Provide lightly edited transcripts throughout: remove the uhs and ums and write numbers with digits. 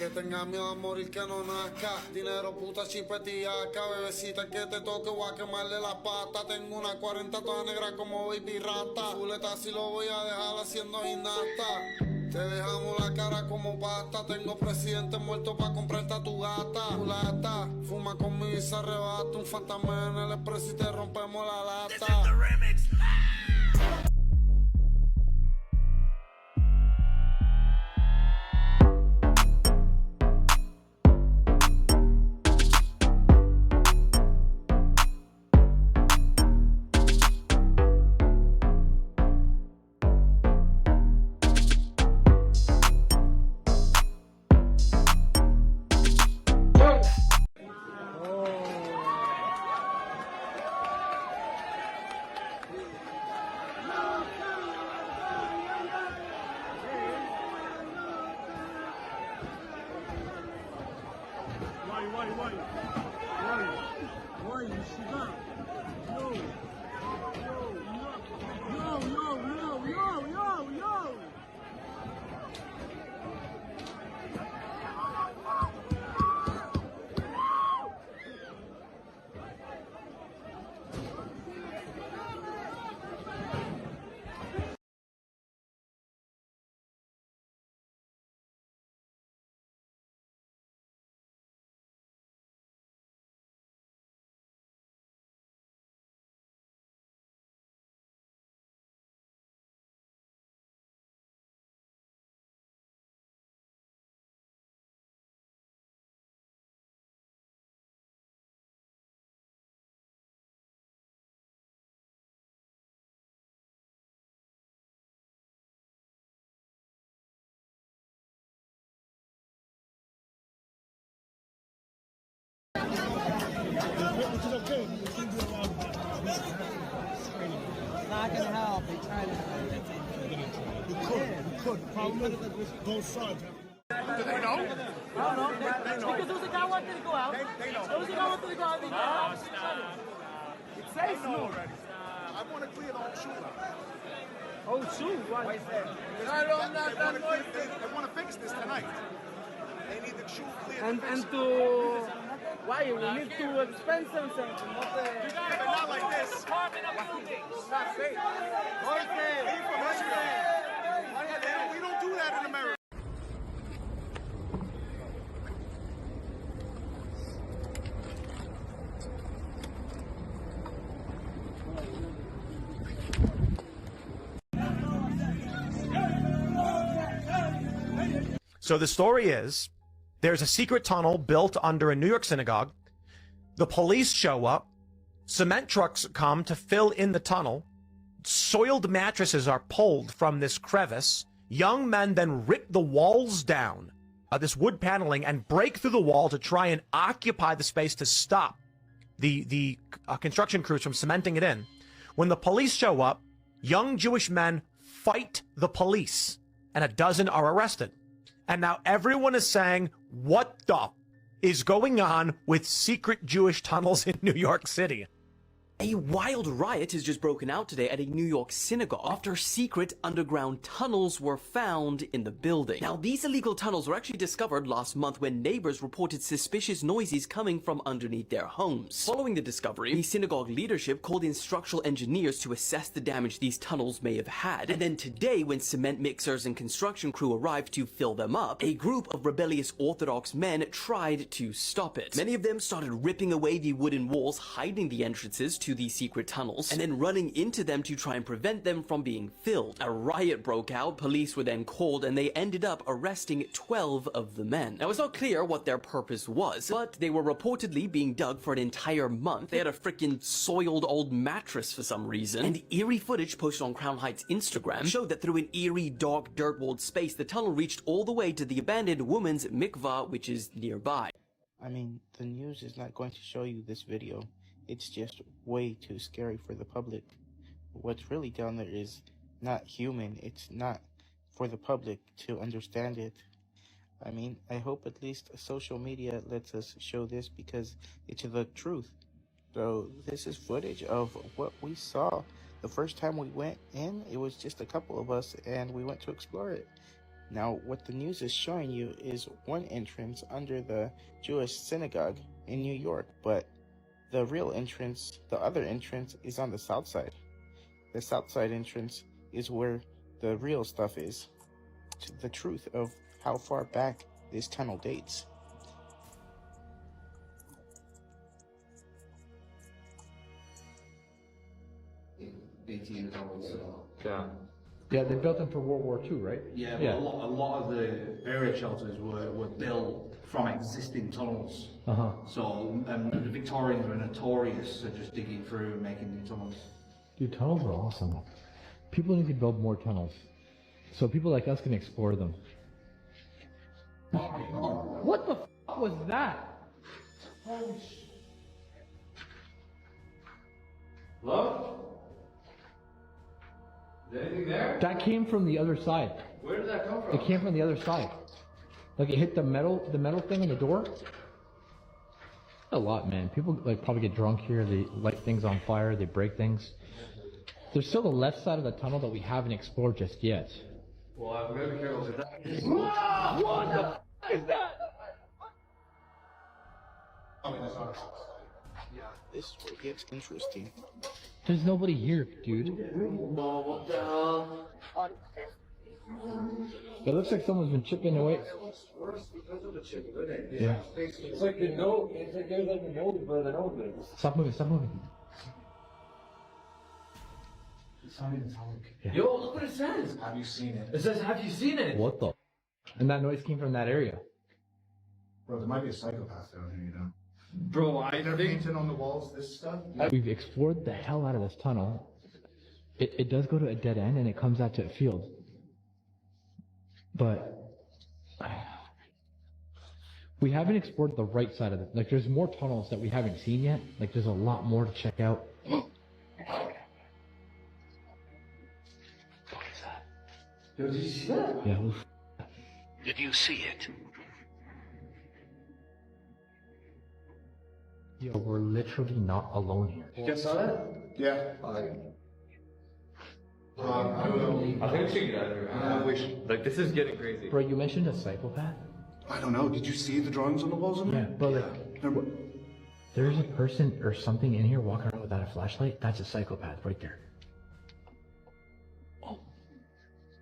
Que tenga miedo a morir que no nazca. Dinero, puta, chipetiaca. Bebecita que te toque, voy a quemarle la pata. Tengo una 40 toda negra como baby rata. Fuleta si lo voy a dejar haciendo gimnasta. Te dejamos la cara como pasta. Tengo presidente muerto pa' comprarte a tu gata. Mulata, fuma conmigo y se arrebata. Un fantasma en el expreso y te rompemos la lata. Why, you сюда? Yo. Which is okay. It's not going to help. They tried to. You could. Problem is, both sides. Do they know? I don't know. Because there was a guy wanted to go out. They know. There was a guy wanted to go out. It says no already. I want to clear the whole shoe line. Oh, shoot. Why? They want to fix this tonight. They need the shoe cleared. And to... Why? We need to expensive something. But not like this. Not safe. We don't do that in America. So the story is, there's a secret tunnel built under a New York synagogue. The police show up. Cement trucks come to fill in the tunnel. Soiled mattresses are pulled from this crevice. Young men then rip the walls down, this wood paneling, and break through the wall to try and occupy the space to stop the construction crews from cementing it in. When the police show up, young Jewish men fight the police, and a dozen are arrested. And now everyone is saying, what the is going on with secret Jewish tunnels in New York City? A wild riot has just broken out today at a New York synagogue after secret underground tunnels were found in the building. Now, these illegal tunnels were actually discovered last month when neighbors reported suspicious noises coming from underneath their homes. Following the discovery, the synagogue leadership called in structural engineers to assess the damage these tunnels may have had. And then today, when cement mixers and construction crew arrived to fill them up, a group of rebellious Orthodox men tried to stop it. Many of them started ripping away the wooden walls hiding the entrances to these secret tunnels, and then running into them to try and prevent them from being filled. A riot broke out, police were then called, and they ended up arresting 12 of the men. Now, it's not clear what their purpose was, but they were reportedly being dug for an entire month. They had a freaking soiled old mattress for some reason, and eerie footage posted on Crown Heights Instagram showed that through an eerie, dark, dirt-walled space, the tunnel reached all the way to the abandoned woman's mikvah, which is nearby. I mean, the news is not going to show you this video. It's just way too scary for the public. What's really down there is not human. It's not for the public to understand it. I mean, I hope at least social media lets us show this because it's the truth. So this is footage of what we saw the first time we went in. It was just a couple of us and we went to explore it. Now, what the news is showing you is one entrance under the Jewish synagogue in New York, but the real entrance, the other entrance, is on the south side. The south side entrance is where the real stuff is, the truth of how far back this tunnel dates. Yeah, they built them for World War II, right? Yeah, but a lot of the area shelters were built from existing tunnels. So the Victorians were notorious for just digging through and making new tunnels. Dude, tunnels are awesome. People need to build more tunnels so people like us can explore them. What the f was that? Hello? Is there anything there? That came from the other side. Where did that come from? It came from the other side. Like it hit the metal thing on the door. A lot, man. People like probably get drunk here. They light things on fire. They break things. There's still the left side of the tunnel that we haven't explored just yet. Well, I'm gonna be careful with that. What the f is that? Yeah, this is where it gets interesting. There's nobody here, dude. No, what the hell? It looks like someone's been chipping away. Yeah. It's like the nose. It's like there's like the nose where the nose is. Stop moving. Stop moving. Yeah. Yo, look what it says. Have you seen it? It says, "Have you seen it?" What the? And that noise came from that area. Bro, there might be a psychopath down here, you know. Bro, I They're think. painting on the walls, this stuff. We've explored the hell out of this tunnel. It does go to a dead end and it comes out to a field. But we haven't explored the right side of it. Like there's more tunnels that we haven't seen yet. Like there's a lot more to check out. What is that? Yo, did you see that? Yeah. Did you see it? Yo, we're literally not alone here. You guys saw that? Yeah. I don't know. I think we should get out of here. Like, this is getting crazy. Bro, you mentioned a psychopath? I don't know. Did you see the drawings on the walls in there? Yeah, but like, there's a person or something in here walking around without a flashlight. That's a psychopath right there. Oh,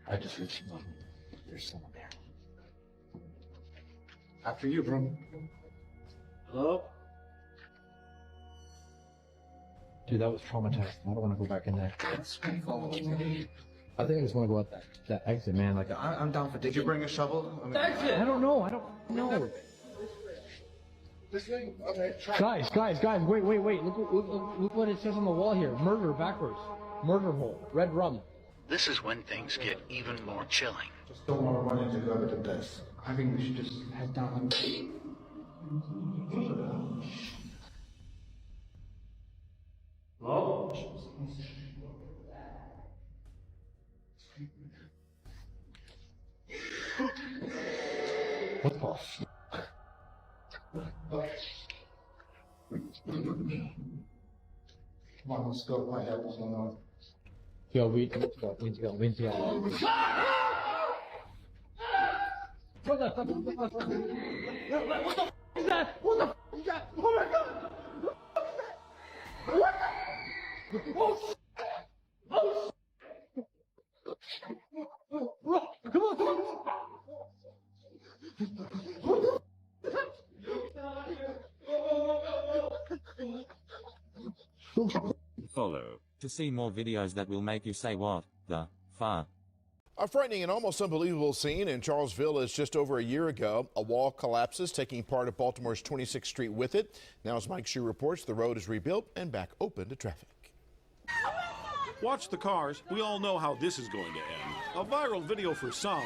I just heard someone. There's someone there. After you, bro. Hello? Dude, that was traumatizing. I don't want to go back in there. I think I just want to go out that exit, man. Like, I'm down for digging. Did you bring a shovel? I mean, Exit! I don't know. I don't know. this thing? Okay, try. Guys, wait. Look what it says on the wall here. Murder backwards. Murder hole. Red rum. This is when things get even more chilling. Just don't want to run into whoever did this. I think we should just head down. Hello? What the f? Come on, let's go. Find out what's going on. Yo, we need to go. What the fuck is that? What the f is that? Oh my god! What the? Oh shit! Oh shit! Come on! Follow to see more videos that will make you say what the fuck. A frightening and almost unbelievable scene in Charles Village just over a year ago. A wall collapses, taking part of Baltimore's 26th Street with it. Now, as Mike Hsu reports, the road is rebuilt and back open to traffic. Watch the cars. We all know how this is going to end. A viral video for some.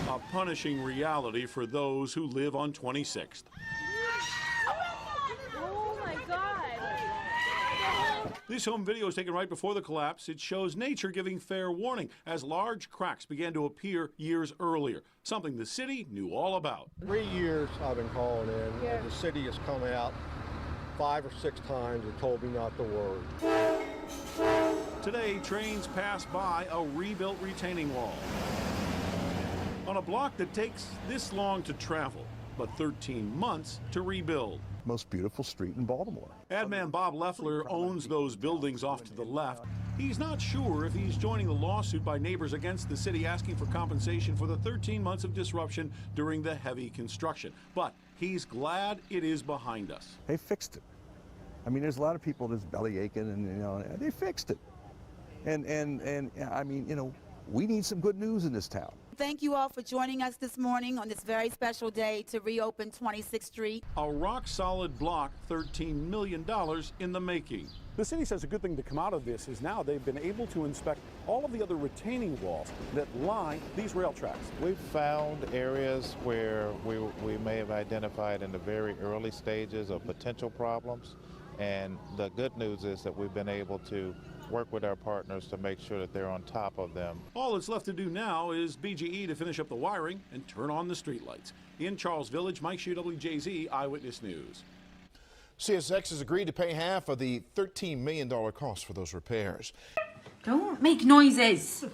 A punishing reality for those who live on 26th. Oh my God. This home video is taken right before the collapse. It shows nature giving fair warning as large cracks began to appear years earlier, something the city knew all about. 3 years I've been calling in, and the city has come out 5 or 6 times and told me not to worry. Today, trains pass by a rebuilt retaining wall on a block that takes this long to travel, but 13 months to rebuild. Most beautiful street in Baltimore. Adman Bob Leffler owns those buildings off to the left. He's not sure if he's joining the lawsuit by neighbors against the city asking for compensation for the 13 months of disruption during the heavy construction. But he's glad it is behind us. They fixed it. I mean, there's a lot of people that's belly aching, and they fixed it. And I mean, we need some good news in this town. Thank you all for joining us this morning on this very special day to reopen 26th Street. A rock-solid block, $13 million in the making. The city says a good thing to come out of this is now they've been able to inspect all of the other retaining walls that line these rail tracks. We've found areas where we may have identified in the very early stages of potential problems, and the good news is that we've been able to work with our partners to make sure that they're on top of them. All that's left to do now is BGE to finish up the wiring and turn on the streetlights. In Charles Village, Mike Hsu, WJZ Eyewitness News. CSX has agreed to pay half of the $13 million cost for those repairs. Don't make noises.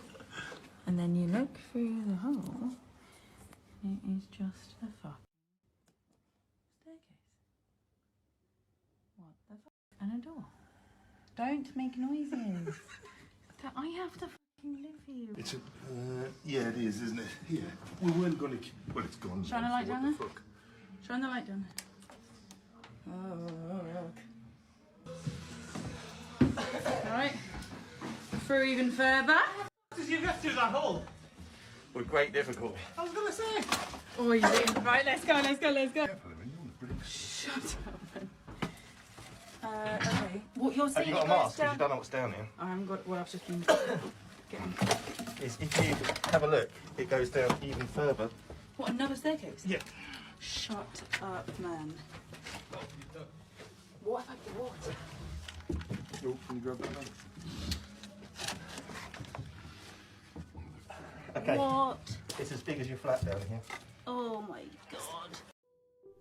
And then you look through the hole. It is just a fuck staircase. What the fuck? And a door. Don't make noises. I have to fucking live here. It's a, yeah, it is, isn't it? Yeah. We weren't going to. Well, it's gone. Shine the light down What the there. fuck? Shine the light down there. Oh. Alright. Through even further. Did you get through that hole? With great difficulty. I was gonna say. Oh, you did. Right, let's go. Shut up. Okay. What you're saying? Have you got a mask? Because you don't know what's down here. I haven't got. Well, I've just been getting. Is if you have a look, it goes down even further. What, another staircase? Yeah. Shut up, man. What have I got? Oh, can you grab that one? Okay. What? It's as big as your flat down here. Oh my god.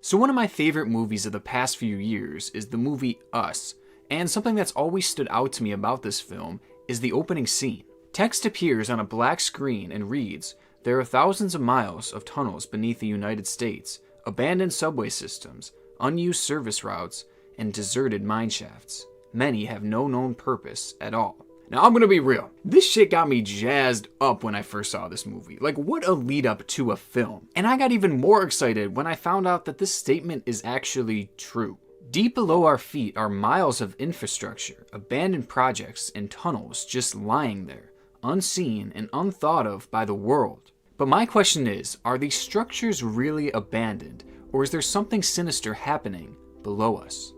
So one of my favorite movies of the past few years is the movie Us, and something that's always stood out to me about this film is the opening scene. Text appears on a black screen and reads, "There are thousands of miles of tunnels beneath the United States, abandoned subway systems, unused service routes, and deserted mine shafts. Many have no known purpose at all." Now I'm gonna be real, this shit got me jazzed up when I first saw this movie. Like, what a lead up to a film. And I got even more excited when I found out that this statement is actually true. Deep below our feet are miles of infrastructure, abandoned projects, and tunnels just lying there, unseen and unthought of by the world. But my question is, are these structures really abandoned, or is there something sinister happening below us?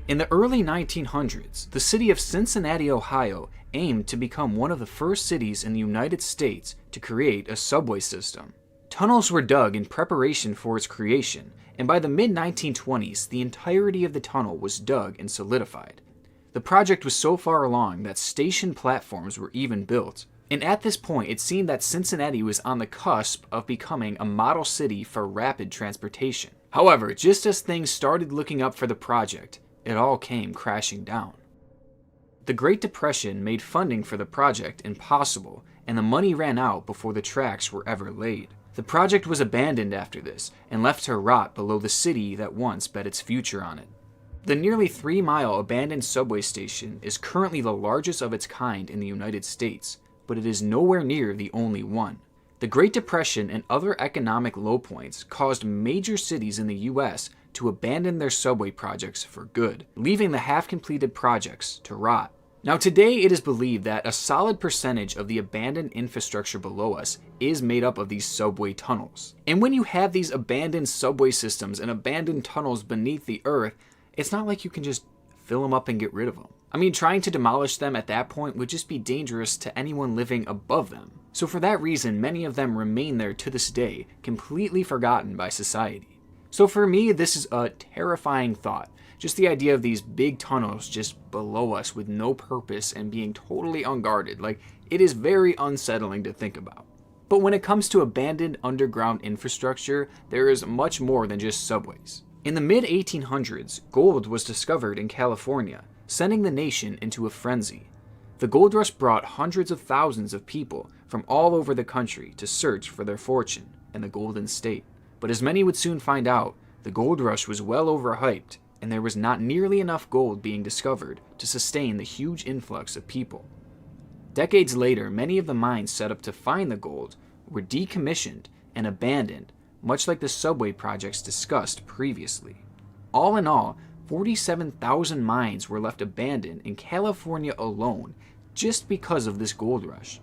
In the early 1900s, the city of Cincinnati, Ohio, aimed to become one of the first cities in the United States to create a subway system. Tunnels were dug in preparation for its creation, and by the mid-1920s, the entirety of the tunnel was dug and solidified. The project was so far along that station platforms were even built, and at this point it seemed that Cincinnati was on the cusp of becoming a model city for rapid transportation. However, just as things started looking up for the project, it all came crashing down. The Great Depression made funding for the project impossible, and the money ran out before the tracks were ever laid. The project was abandoned after this, and left to rot below the city that once bet its future on it. The nearly 3-mile abandoned subway station is currently the largest of its kind in the United States, but it is nowhere near the only one. The Great Depression and other economic low points caused major cities in the US to abandon their subway projects for good, leaving the half-completed projects to rot. Now today it is believed that a solid percentage of the abandoned infrastructure below us is made up of these subway tunnels. And when you have these abandoned subway systems and abandoned tunnels beneath the earth, it's not like you can just fill them up and get rid of them. I mean, trying to demolish them at that point would just be dangerous to anyone living above them. So for that reason, many of them remain there to this day, completely forgotten by society. So for me, this is a terrifying thought. Just the idea of these big tunnels just below us with no purpose and being totally unguarded. Like, it is very unsettling to think about. But when it comes to abandoned underground infrastructure, there is much more than just subways. In the mid-1800s, gold was discovered in California, sending the nation into a frenzy. The gold rush brought hundreds of thousands of people from all over the country to search for their fortune in the Golden State. But as many would soon find out, the gold rush was well overhyped, and there was not nearly enough gold being discovered to sustain the huge influx of people. Decades later, many of the mines set up to find the gold were decommissioned and abandoned, much like the subway projects discussed previously. All in all, 47,000 mines were left abandoned in California alone just because of this gold rush,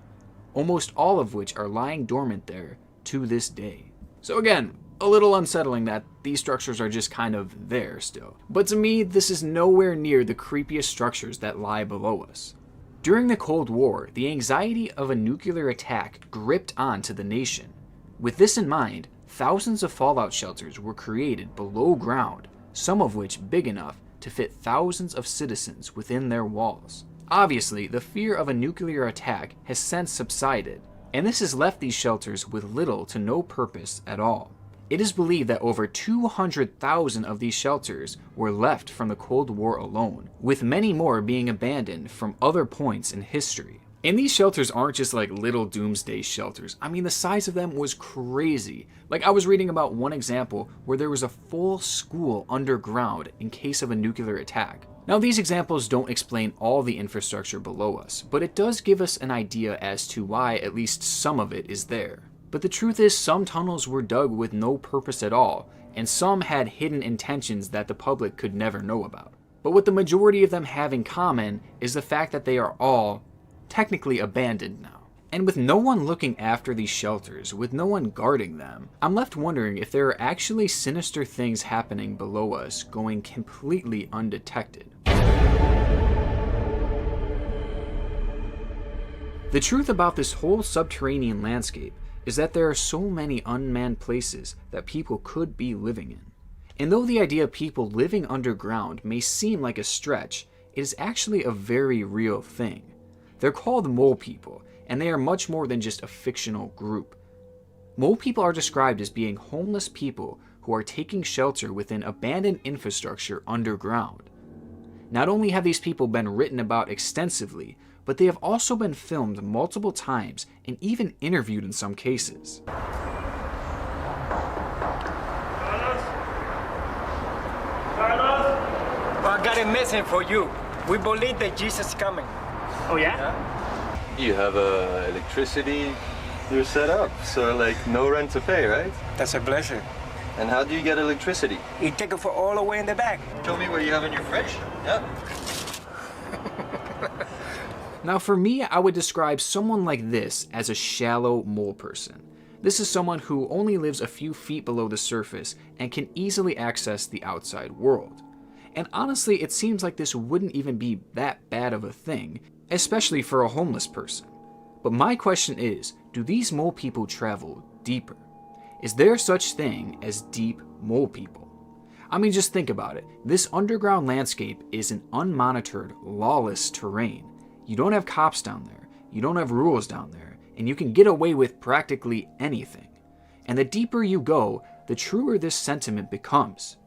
almost all of which are lying dormant there to this day. So again, a little unsettling that these structures are just kind of there still. But to me, this is nowhere near the creepiest structures that lie below us. During the Cold War, the anxiety of a nuclear attack gripped onto the nation. With this in mind, thousands of fallout shelters were created below ground, some of which big enough to fit thousands of citizens within their walls. Obviously, the fear of a nuclear attack has since subsided, and this has left these shelters with little to no purpose at all. It is believed that over 200,000 of these shelters were left from the Cold War alone, with many more being abandoned from other points in history. And these shelters aren't just like little doomsday shelters. I mean, the size of them was crazy. Like, I was reading about one example where there was a full school underground in case of a nuclear attack. Now, these examples don't explain all the infrastructure below us, but it does give us an idea as to why at least some of it is there. But the truth is, some tunnels were dug with no purpose at all, and some had hidden intentions that the public could never know about. But what the majority of them have in common is the fact that they are all technically abandoned now. And with no one looking after these shelters, with no one guarding them, I'm left wondering if there are actually sinister things happening below us going completely undetected. The truth about this whole subterranean landscape is that there are so many unmanned places that people could be living in. And though the idea of people living underground may seem like a stretch, it is actually a very real thing. They're called mole people, and they are much more than just a fictional group. Mole people are described as being homeless people who are taking shelter within abandoned infrastructure underground. Not only have these people been written about extensively, but they have also been filmed multiple times and even interviewed in some cases. I got a message for you. We believe that Jesus is coming. Oh yeah? You have electricity, you're set up, so like no rent to pay, right? That's a blessing. And how do you get electricity? You take it for all the way in the back. Show me what you have in your fridge. Yeah. Now for me, I would describe someone like this as a shallow mole person. This is someone who only lives a few feet below the surface and can easily access the outside world. And honestly, it seems like this wouldn't even be that bad of a thing, especially for a homeless person. But my question is, do these mole people travel deeper? Is there such thing as deep mole people? I mean, just think about it. This underground landscape is an unmonitored, lawless terrain. You don't have cops down there, you don't have rules down there, and you can get away with practically anything. And the deeper you go, the truer this sentiment becomes.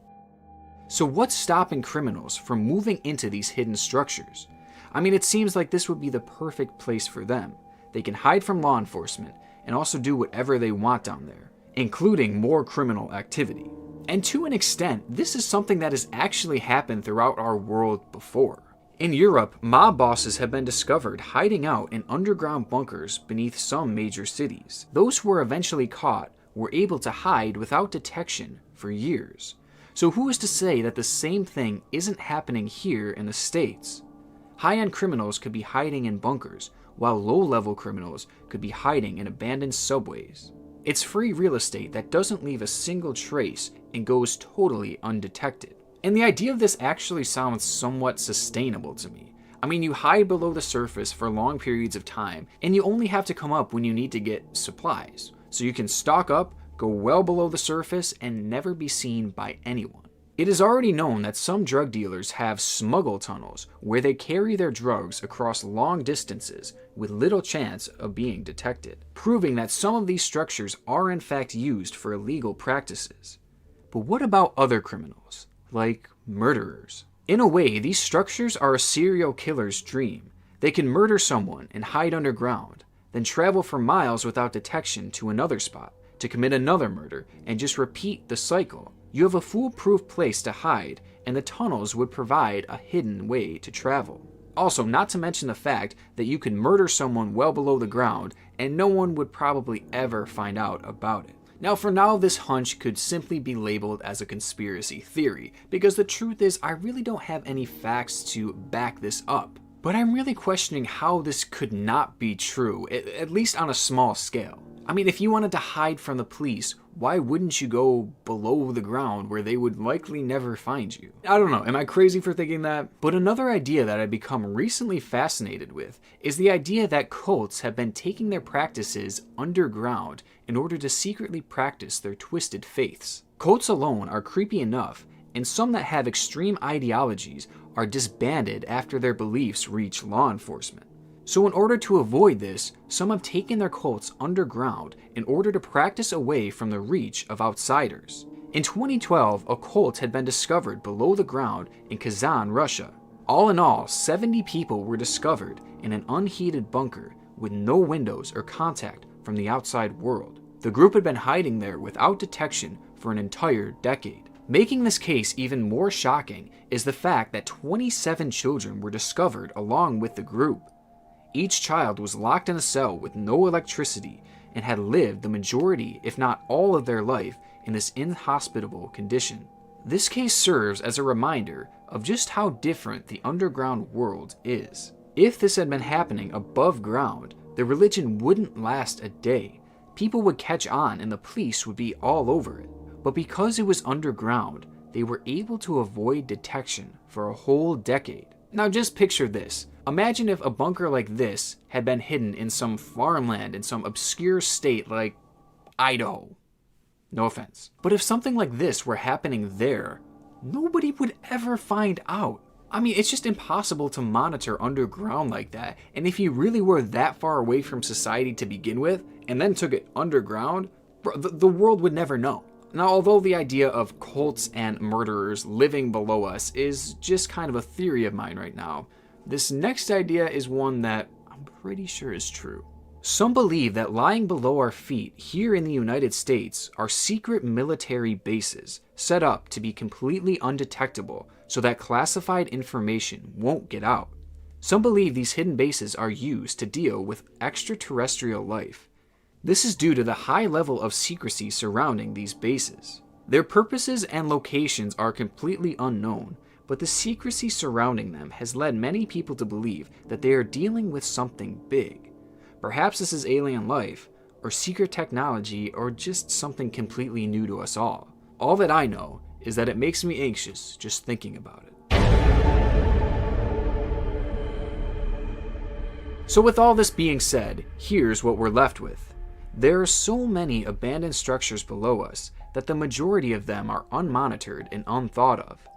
So what's stopping criminals from moving into these hidden structures? I mean, it seems like this would be the perfect place for them. They can hide from law enforcement and also do whatever they want down there, including more criminal activity. And to an extent, this is something that has actually happened throughout our world before. In Europe, mob bosses have been discovered hiding out in underground bunkers beneath some major cities. Those who were eventually caught were able to hide without detection for years. So who is to say that the same thing isn't happening here in the States? High-end criminals could be hiding in bunkers, while low-level criminals could be hiding in abandoned subways. It's free real estate that doesn't leave a single trace and goes totally undetected. And the idea of this actually sounds somewhat sustainable to me. I mean, you hide below the surface for long periods of time, and you only have to come up when you need to get supplies. So you can stock up, go well below the surface, and never be seen by anyone. It is already known that some drug dealers have smuggle tunnels where they carry their drugs across long distances with little chance of being detected, proving that some of these structures are in fact used for illegal practices. But what about other criminals, like murderers? In a way, these structures are a serial killer's dream. They can murder someone and hide underground, then travel for miles without detection to another spot to commit another murder and just repeat the cycle. You have a foolproof place to hide, and the tunnels would provide a hidden way to travel. Also, not to mention the fact that you can murder someone well below the ground and no one would probably ever find out about it. Now, for now, this hunch could simply be labeled as a conspiracy theory, because the truth is I really don't have any facts to back this up. But I'm really questioning how this could not be true, at least on a small scale. I mean, if you wanted to hide from the police, why wouldn't you go below the ground where they would likely never find you? I don't know, am I crazy for thinking that? But another idea that I've become recently fascinated with is the idea that cults have been taking their practices underground in order to secretly practice their twisted faiths. Cults alone are creepy enough, and some that have extreme ideologies are disbanded after their beliefs reach law enforcement. So in order to avoid this, some have taken their cults underground in order to practice away from the reach of outsiders. In 2012, a cult had been discovered below the ground in Kazan, Russia. All in all, 70 people were discovered in an unheated bunker with no windows or contact from the outside world. The group had been hiding there without detection for an entire decade. Making this case even more shocking is the fact that 27 children were discovered along with the group. Each child was locked in a cell with no electricity and had lived the majority, if not all of their life, in this inhospitable condition. This case serves as a reminder of just how different the underground world is. If this had been happening above ground, the religion wouldn't last a day. People would catch on and the police would be all over it. But because it was underground, they were able to avoid detection for a whole decade. Now just picture this. Imagine if a bunker like this had been hidden in some farmland in some obscure state like Idaho. No offense. But if something like this were happening there, nobody would ever find out. I mean, it's just impossible to monitor underground like that. And if you really were that far away from society to begin with, and then took it underground, the world would never know. Now, although the idea of cults and murderers living below us is just kind of a theory of mine right now, this next idea is one that I'm pretty sure is true. Some believe that lying below our feet here in the United States are secret military bases set up to be completely undetectable so that classified information won't get out. Some believe these hidden bases are used to deal with extraterrestrial life. This is due to the high level of secrecy surrounding these bases. Their purposes and locations are completely unknown, but the secrecy surrounding them has led many people to believe that they are dealing with something big. Perhaps this is alien life, or secret technology, or just something completely new to us all. All that I know is that it makes me anxious just thinking about it. So with all this being said, here's what we're left with. There are so many abandoned structures below us that the majority of them are unmonitored and unthought of.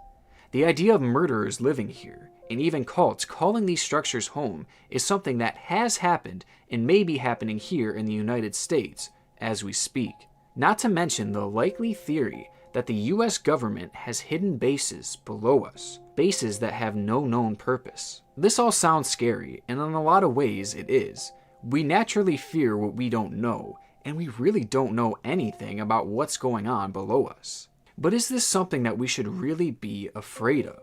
The idea of murderers living here, and even cults calling these structures home, is something that has happened and may be happening here in the United States as we speak. Not to mention the likely theory that the US government has hidden bases below us, bases that have no known purpose. This all sounds scary, and in a lot of ways it is. We naturally fear what we don't know, and we really don't know anything about what's going on below us. But is this something that we should really be afraid of?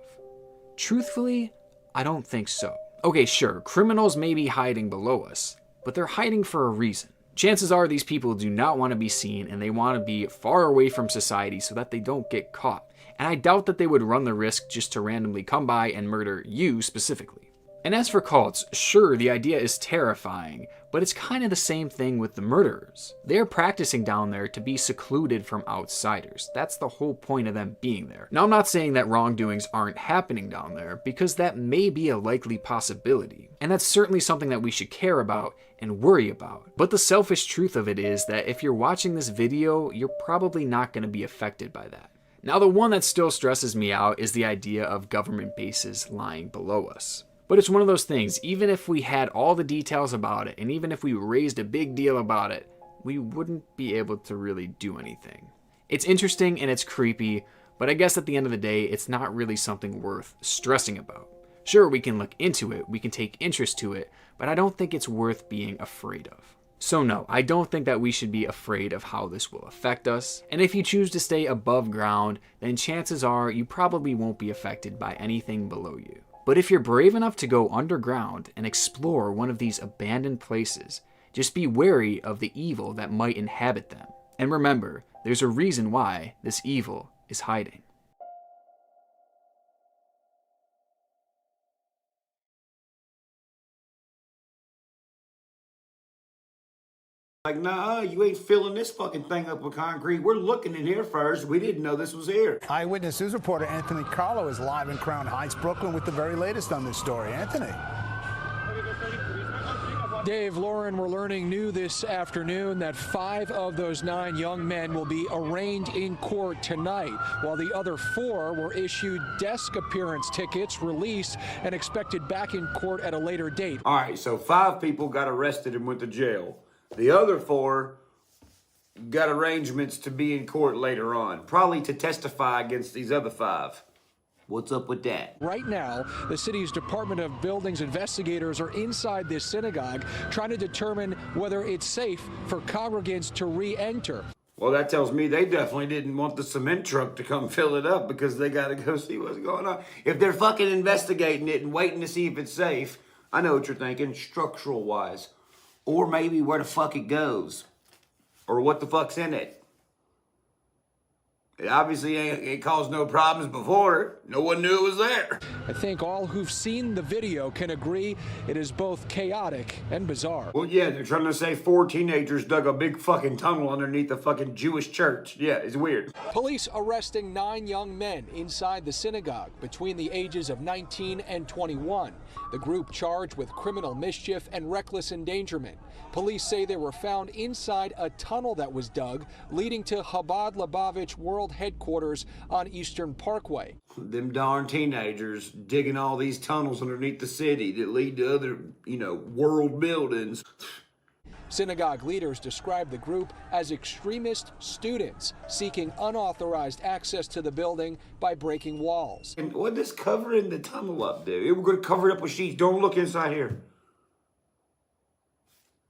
Truthfully, I don't think so. Okay, sure, criminals may be hiding below us, but they're hiding for a reason. Chances are these people do not want to be seen and they want to be far away from society so that they don't get caught. And I doubt that they would run the risk just to randomly come by and murder you specifically. And as for cults, sure, the idea is terrifying, but it's kind of the same thing with the murderers. They're practicing down there to be secluded from outsiders. That's the whole point of them being there. Now, I'm not saying that wrongdoings aren't happening down there, because that may be a likely possibility. And that's certainly something that we should care about and worry about. But the selfish truth of it is that if you're watching this video, you're probably not going to be affected by that. Now, the one that still stresses me out is the idea of government bases lying below us. But it's one of those things, even if we had all the details about it, and even if we raised a big deal about it, we wouldn't be able to really do anything. It's interesting and it's creepy, but I guess at the end of the day, it's not really something worth stressing about. Sure, we can look into it, we can take interest to it, but I don't think it's worth being afraid of. So no, I don't think that we should be afraid of how this will affect us. And if you choose to stay above ground, then chances are you probably won't be affected by anything below you. But if you're brave enough to go underground and explore one of these abandoned places, just be wary of the evil that might inhabit them. And remember, there's a reason why this evil is hiding. Like, nah, you ain't filling this fucking thing up with concrete. We're looking in here first. We didn't know this was here. Eyewitness News reporter Anthony Carlo is live in Crown Heights, Brooklyn, with the very latest on this story. Anthony. Dave, Lauren, we're learning new this afternoon that 5 of those 9 young men will be arraigned in court tonight, while the other 4 were issued desk appearance tickets, released, and expected back in court at a later date. All right, so 5 people got arrested and went to jail. The other 4 got arrangements to be in court later on, probably to testify against these other 5. What's up with that? Right now, the city's Department of Buildings investigators are inside this synagogue trying to determine whether it's safe for congregants to re-enter. Well, that tells me they definitely didn't want the cement truck to come fill it up because they got to go see what's going on. If they're fucking investigating it and waiting to see if it's safe, I know what you're thinking, structural-wise. Or maybe where the fuck it goes. Or what the fuck's in it. It obviously ain't caused no problems before. No one knew it was there. I think all who've seen the video can agree it is both chaotic and bizarre. Well, yeah, they're trying to say 4 teenagers dug a big fucking tunnel underneath the fucking Jewish church. Yeah, it's weird. Police arresting 9 young men inside the synagogue between the ages of 19 and 21. The group charged with criminal mischief and reckless endangerment. Police say they were found inside a tunnel that was dug, leading to Chabad Lubavitch World Headquarters on Eastern Parkway. Them darn teenagers digging all these tunnels underneath the city that lead to other, world buildings. Synagogue leaders described the group as extremist students seeking unauthorized access to the building by breaking walls. And what does covering the tunnel up do? We're going to cover it up with sheets. Don't look inside here.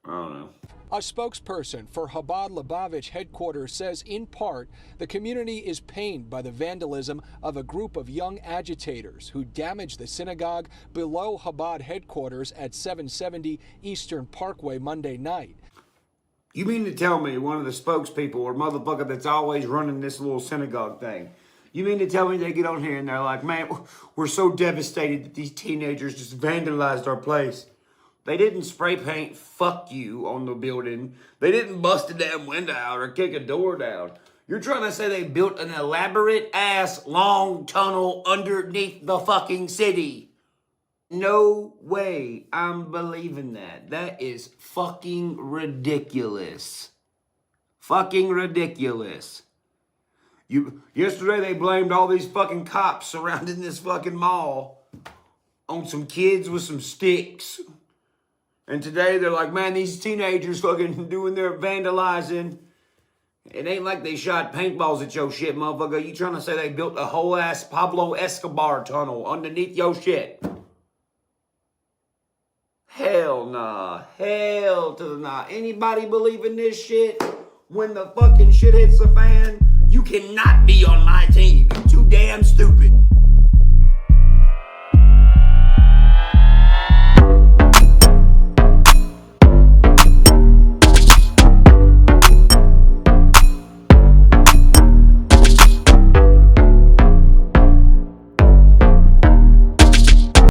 I don't know. A spokesperson for Chabad Lubavitch headquarters says, in part, the community is pained by the vandalism of a group of young agitators who damaged the synagogue below Chabad headquarters at 770 Eastern Parkway Monday night. You mean to tell me one of the spokespeople or motherfucker that's always running this little synagogue thing, you mean to tell me they get on here and they're like, man, we're so devastated that these teenagers just vandalized our place. They didn't spray paint "fuck you" on the building. They didn't bust a damn window out or kick a door down. You're trying to say they built an elaborate ass long tunnel underneath the fucking city. No way I'm believing that. That is fucking ridiculous. Fucking ridiculous. Yesterday they blamed all these fucking cops surrounding this fucking mall on some kids with some sticks. And today they're like, man, these teenagers fucking doing their vandalizing. It ain't like they shot paintballs at your shit, motherfucker. You trying to say they built a whole ass Pablo Escobar tunnel underneath your shit? Hell nah. Hell to the nah. Anybody believe in this shit? When the fucking shit hits the fan, you cannot be on my team. You're too damn stupid.